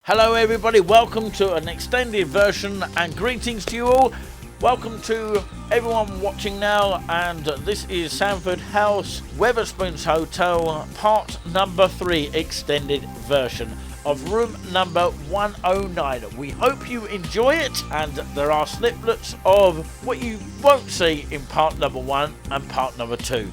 Hello everybody, welcome to an extended version and greetings to you all. Welcome to everyone watching now, and this is Sandford House, Wetherspoons Hotel, part number 3 extended version of room number 109. We hope you enjoy it, and there are snippets of what you won't see in part number 1 and part number 2.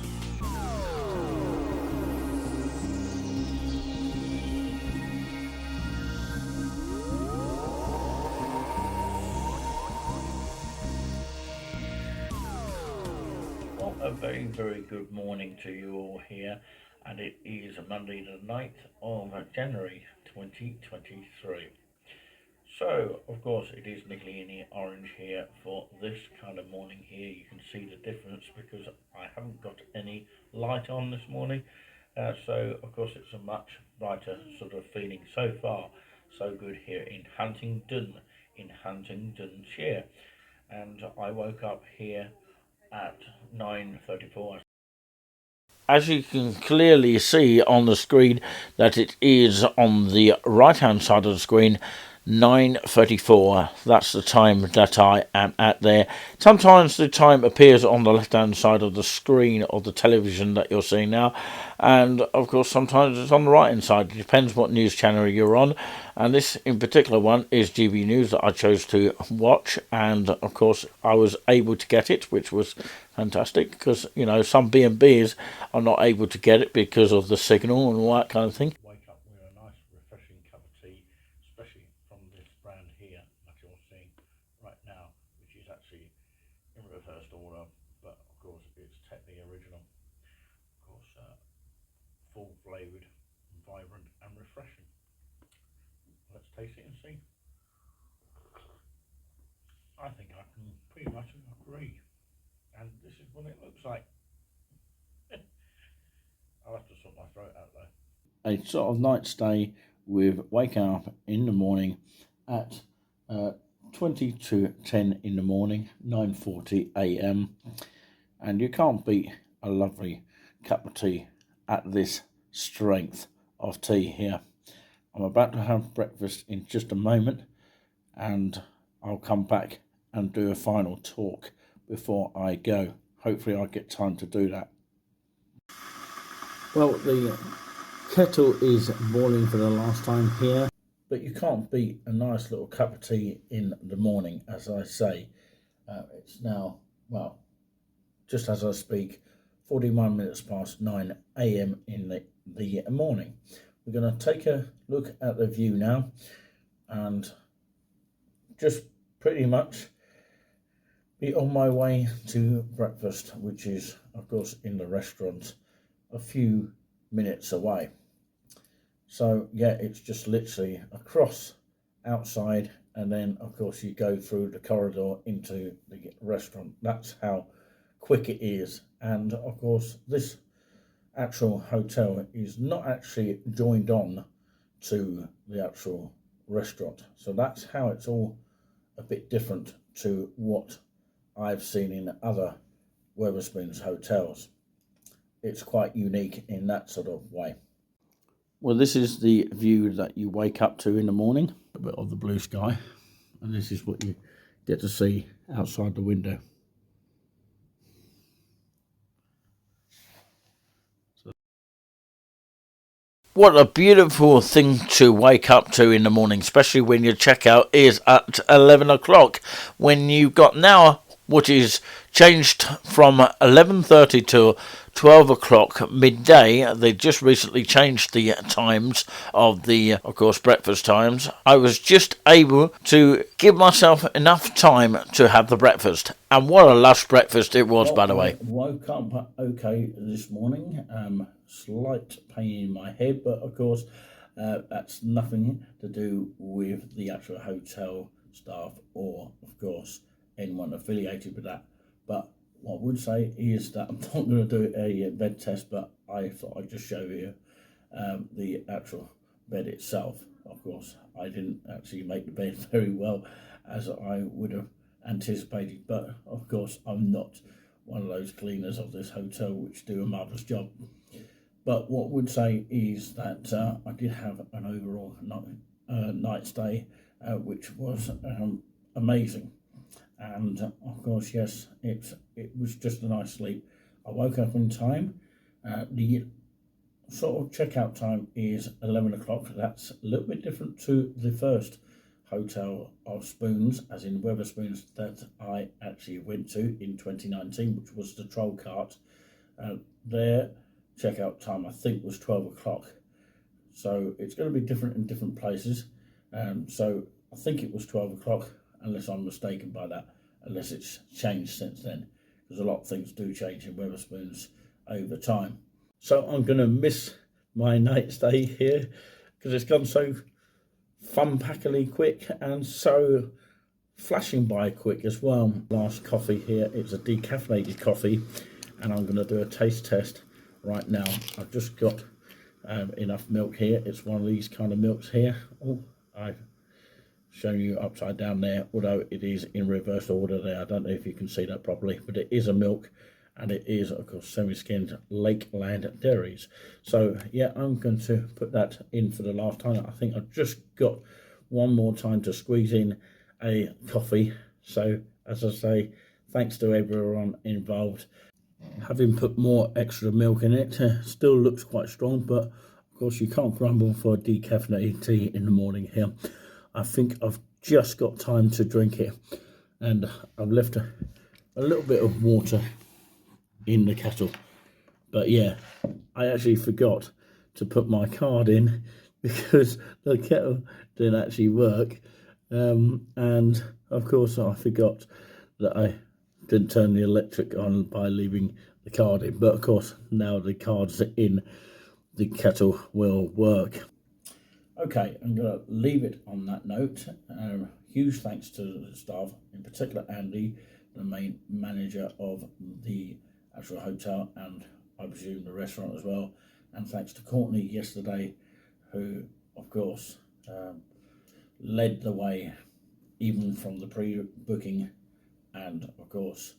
A very good morning to you all here, and it is Monday the 9th of January 2023. So of course it is nickly in the orange here for this kind of morning here. You can see the difference because I haven't got any light on this morning, so of course it's a much brighter sort of feeling. So far so good here in Huntingdonshire, and I woke up here at 9:34. As you can clearly see on the screen that it is on the right hand side of the screen, 9:34. That's the time that I am at there. Sometimes the time appears on the left hand side of the screen of the television that you're seeing now, and of course sometimes it's on the right hand side. It depends what news channel you're on, and this in particular one is GB News that I chose to watch, and of course I was able to get it, which was fantastic, because you know some B&Bs are not able to get it because of the signal and all that kind of thing. Wake up with a nice refreshing cup of tea, especially from this brand here that you're seeing right now, which is actually in reversed order, but of course it's technically original. Of course, full flavoured, vibrant and refreshing. Let's taste it and see. I think I can pretty much agree, and this is what it looks like. I'll have to sort my throat out though. A sort of night stay with waking up in the morning at 20 to 10 in the morning, 9:40 a.m. and you can't beat a lovely cup of tea at this strength of tea here. I'm about to have breakfast in just a moment, and I'll come back and do a final talk before I go. Hopefully I'll get time to do that. Well, the kettle is boiling for the last time here, but you can't beat a nice little cup of tea in the morning, as I say. It's now, well, just as I speak, 41 minutes past 9 a.m. in the morning. We're going to take a look at the view now, and just pretty much be on my way to breakfast, which is, of course, in the restaurant a few minutes away. So yeah, it's just literally across outside, and then of course you go through the corridor into the restaurant. That's how quick it is. And of course this actual hotel is not actually joined on to the actual restaurant, so that's how it's all a bit different to what I've seen in other Wetherspoons hotels. It's quite unique in that sort of way. Well, this is the view that you wake up to in the morning, a bit of the blue sky, and this is what you get to see outside the window. What a beautiful thing to wake up to in the morning, especially when your checkout is at 11 o'clock, when you've got now what is changed from 11:30 to 12 o'clock midday. They just recently changed the times of the, of course, breakfast times. I was just able to give myself enough time to have the breakfast, and what a lush breakfast it was, by the way. I woke up okay this morning. Slight pain in my head, but of course that's nothing to do with the actual hotel staff or, of course, anyone affiliated with that. But what I would say is that I'm not going to do a bed test, but I thought I'd just show you the actual bed itself. Of course, I didn't actually make the bed very well as I would have anticipated, but of course I'm not one of those cleaners of this hotel which do a marvellous job. But what I would say is that I did have an overall night stay, which was amazing. And of course, yes, it was just a nice sleep. I woke up in time. The sort of checkout time is 11 o'clock. That's a little bit different to the first hotel of Spoons, as in Wetherspoons, that I actually went to in 2019, which was the Troll Cart. Their checkout time, I think, was 12 o'clock. So it's going to be different in different places. So I think it was 12 o'clock, unless I'm mistaken by that, unless it's changed since then, because a lot of things do change in Wetherspoons over time. So I'm going to miss my night stay here because it's gone so fun-packily quick and so flashing by quick as well. Last coffee here, it's a decaffeinated coffee, and I'm going to do a taste test right now. I've just got enough milk here. It's one of these kind of milks here. Oh, I've shown you upside down there, although it is in reverse order there. I don't know if you can see that properly, but it is a milk, and it is, of course, semi-skimmed Lakeland dairies. So yeah, I'm going to put that in for the last time. I think I've just got one more time to squeeze in a coffee. So as I say, thanks to everyone involved. Having put more extra milk in it, still looks quite strong, but of course you can't grumble for decaffeinated tea in the morning here. I think I've just got time to drink it, and I've left a little bit of water in the kettle. But yeah, I actually forgot to put my card in because the kettle didn't actually work, and of course I forgot that I didn't turn the electric on by leaving the card in. But of course, now the card's in, the kettle will work. Okay, I'm going to leave it on that note. Huge thanks to the staff, in particular Andy, the main manager of the actual hotel, and I presume the restaurant as well. And thanks to Courtney yesterday, who, of course, led the way, even from the pre-booking, and of course,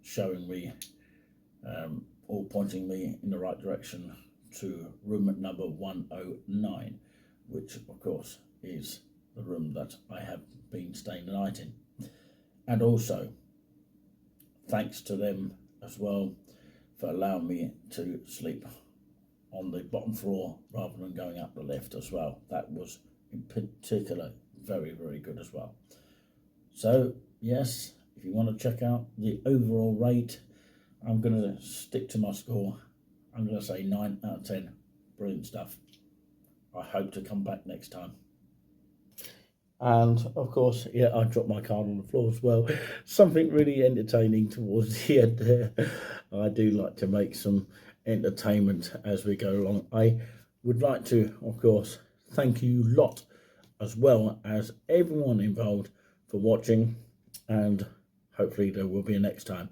showing me, or pointing me in the right direction to room number 109, which of course is the room that I have been staying the night in. And also thanks to them as well for allowing me to sleep on the bottom floor rather than going up the lift as well. That was in particular very, very good as well. So yes, if you want to check out the overall rate, I'm going to stick to my score. I'm going to say 9 out of 10. Brilliant stuff. I hope to come back next time. And of course, yeah, I dropped my card on the floor as well. Something really entertaining towards the end there. I do like to make some entertainment as we go along. I would like to, of course, thank you lot as well as everyone involved for watching, and hopefully there will be a next time.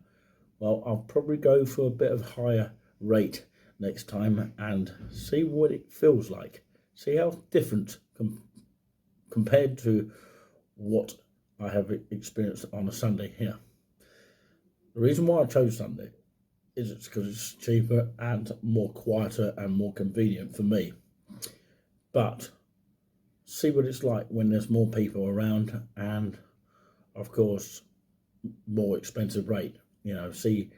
Well, I'll probably go for a bit of higher rate next time and see what it feels like. See how different compared to what I have experienced on a Sunday here. The reason why I chose Sunday is it's because it's cheaper and more quieter and more convenient for me. But see what it's like when there's more people around, and of course more expensive rate. You know, see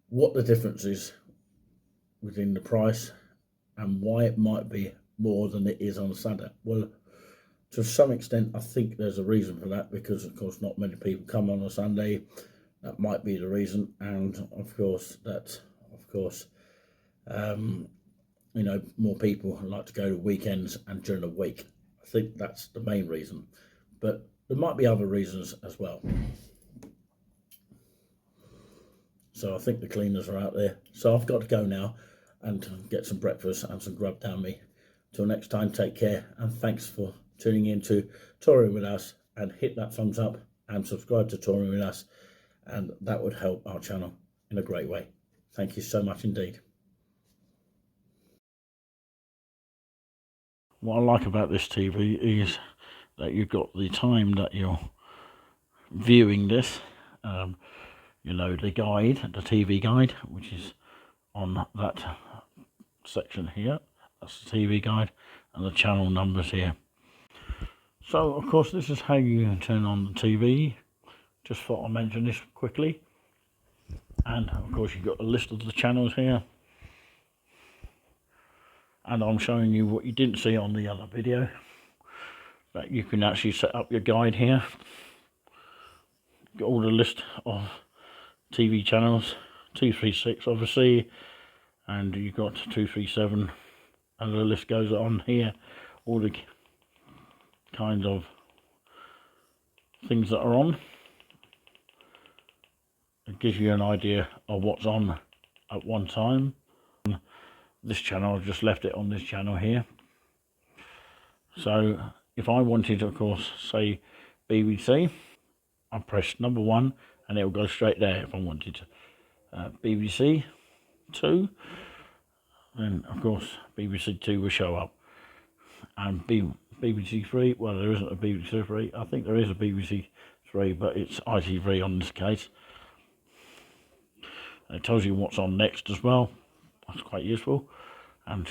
what the difference is within the price and why it might be more than it is on Sunday. Well, to some extent, I think there's a reason for that, because of course not many people come on a Sunday. That might be the reason, and of course you know, more people like to go to weekends and during the week. I think that's the main reason, but there might be other reasons as well. So I think the cleaners are out there. So I've got to go now and get some breakfast and some grub down me. Till next time, take care, and thanks for tuning in to Touring With Us, and hit that thumbs up and subscribe to Touring With Us, and that would help our channel in a great way. Thank you so much indeed. What I like about this TV is that you've got the time that you're viewing this. You know, the guide, the TV guide, which is on that section here. That's the TV guide, and the channel numbers here. So of course this is how you can turn on the TV. Just thought I'd mention this quickly. And of course you've got a list of the channels here. And I'm showing you what you didn't see on the other video, that you can actually set up your guide here. Got all the list of TV channels, 236 obviously, and you've got 237, and the list goes on here, all the kind of things that are on. It gives you an idea of what's on at one time. This channel, I've just left it on this channel here. So if I wanted to, of course, say BBC, I press number 1 and it will go straight there if I wanted to. BBC 2, then of course BBC 2 will show up. And BBC 3, well, there isn't a BBC 3. I think there is a BBC 3, but it's ITV on this case. And it tells you what's on next as well. That's quite useful. And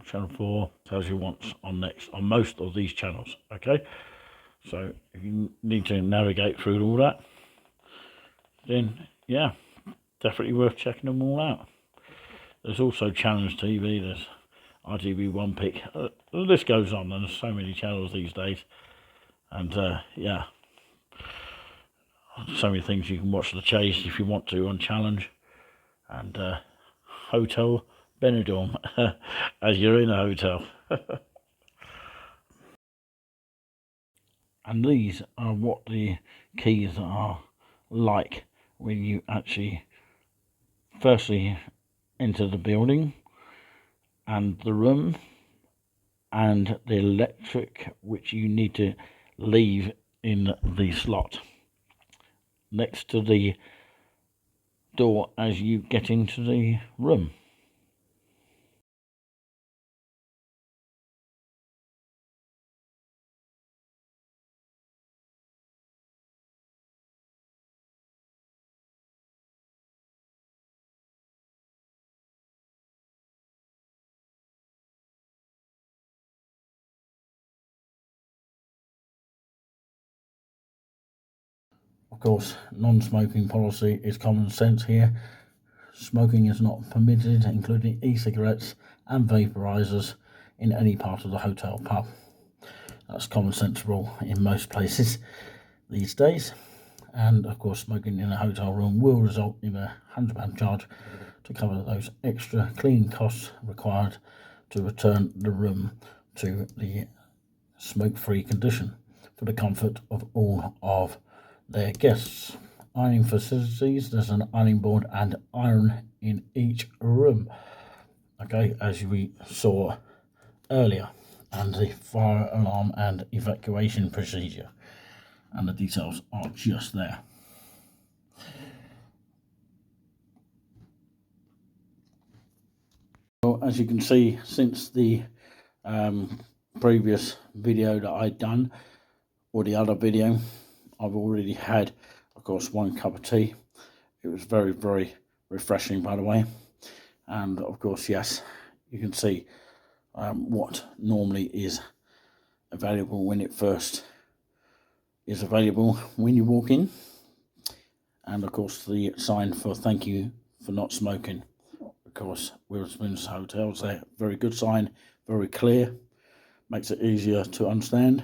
channel 4 tells you what's on next on most of these channels. Okay, so if you need to navigate through all that, then yeah, definitely worth checking them all out. There's also Challenge TV, there's ITV One Pick, the list goes on, and there's so many channels these days. And yeah, so many things. You can watch The Chase if you want to on Challenge, and Hotel Benidorm as you're in a hotel. And these are what the keys are like when you actually firstly enter the building, and the room, and the electric which you need to leave in the slot next to the door as you get into the room. Of course, non-smoking policy is common sense here. Smoking is not permitted, including e-cigarettes and vaporizers, in any part of the hotel pub. That's common sense rule in most places these days. And of course, smoking in a hotel room will result in a £100 charge to cover those extra cleaning costs required to return the room to the smoke-free condition for the comfort of all of their guests. Ironing facilities, there's an ironing board and iron in each room, okay, as we saw earlier, and the fire alarm and evacuation procedure, and the details are just there. Well, as you can see, since the previous video that I'd done, or the other video, I've already had, of course, 1 cup of tea. It was very, very refreshing, by the way. And of course, yes, you can see what normally is available when it first is available when you walk in. And of course, the sign for thank you for not smoking. Of course, Wetherspoons Hotels, they're very good sign, very clear, makes it easier to understand.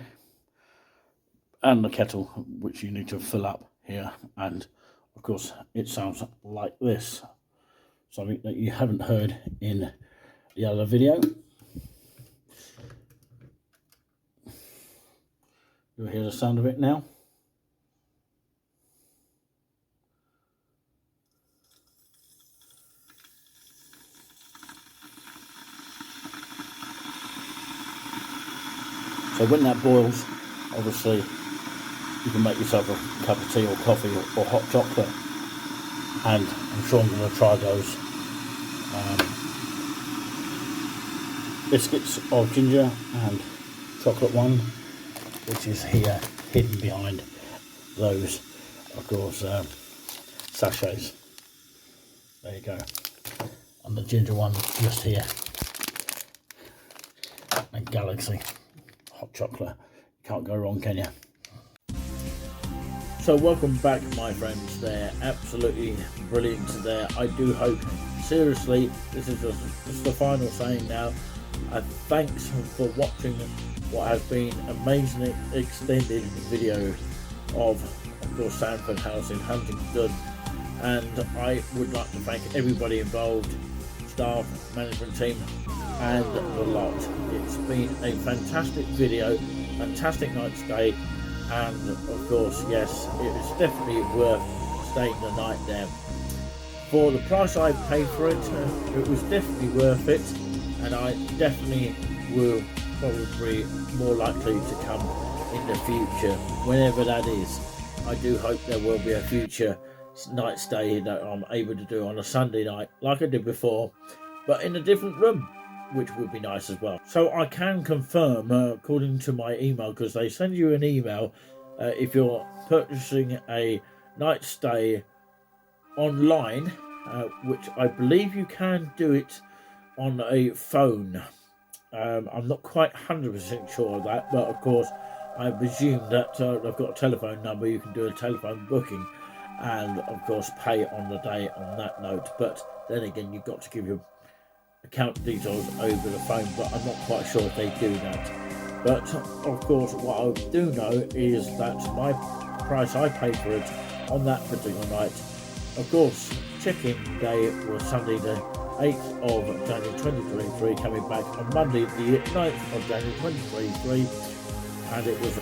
And the kettle which you need to fill up here, and of course it sounds like this, something that you haven't heard in the other video. You'll hear the sound of it now. So when that boils, obviously you can make yourself a cup of tea or coffee or hot chocolate, and I'm sure I'm going to try those biscuits of ginger and chocolate one, which is here hidden behind those, of course, sachets. There you go. And the ginger one just here. Again, galaxy. Hot chocolate. Can't go wrong, can you? So welcome back, my friends. They're absolutely brilliant there. I do hope, seriously, this is just the final saying now. Thanks for watching what has been amazing extended video of course, Sandford House in Huntingdon. And I would like to thank everybody involved, staff, management team, and the lot. It's been a fantastic video, fantastic night stay, and of course, yes, it was definitely worth staying the night there. For the price I paid for it, it was definitely worth it, and I definitely will probably more likely to come in the future, whenever that is. I do hope there will be a future night stay that I'm able to do on a Sunday night, like I did before, but in a different room, which would be nice as well. So I can confirm, according to my email, because they send you an email if you're purchasing a night stay online, which I believe you can do it on a phone. I'm not quite 100% sure of that, but of course I presume that they've got a telephone number. You can do a telephone booking and of course pay on the day on that note. But then again, you've got to give your account details over the phone, but I'm not quite sure if they do that. But of course, what I do know is that my price I paid for it on that particular night, of course, check-in day was Sunday the 8th of January 2023, coming back on Monday the 9th of January 2023, and it was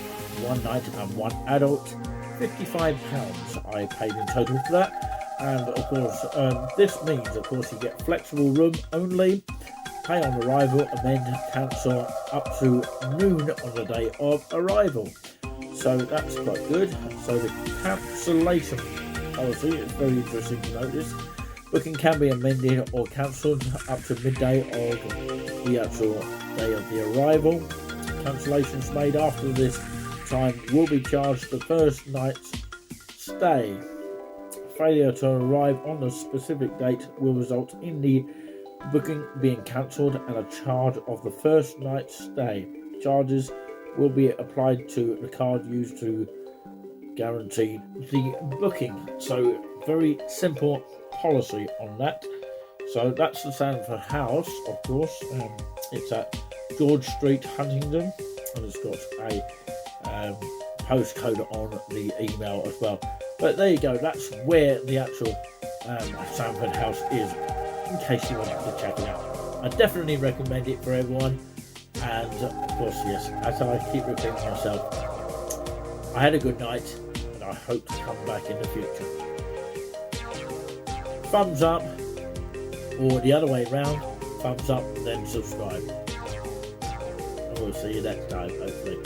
one night and one adult. £55 I paid in total for that, and of course this means of course you get flexible room only, pay on arrival, amend, cancel up to noon on the day of arrival. So that's quite good. So the cancellation policy is very interesting to notice. Booking can be amended or cancelled up to midday of the actual day of the arrival. Cancellations made after this time will be charged the first night's stay. Failure to arrive on the specific date will result in the booking being cancelled and a charge of the first night's stay. Charges will be applied to the card used to guarantee the booking. So very simple policy on that. So that's the Sandford House, of course. It's at George Street, Huntingdon, and it's got a postcode on the email as well. But there you go, that's where the actual Sandford House is, in case you wanted to check it out. I definitely recommend it for everyone, and of course, yes, as I keep repeating myself, I had a good night and I hope to come back in the future. Thumbs up, or the other way round, thumbs up then subscribe, and we'll see you next time, hopefully.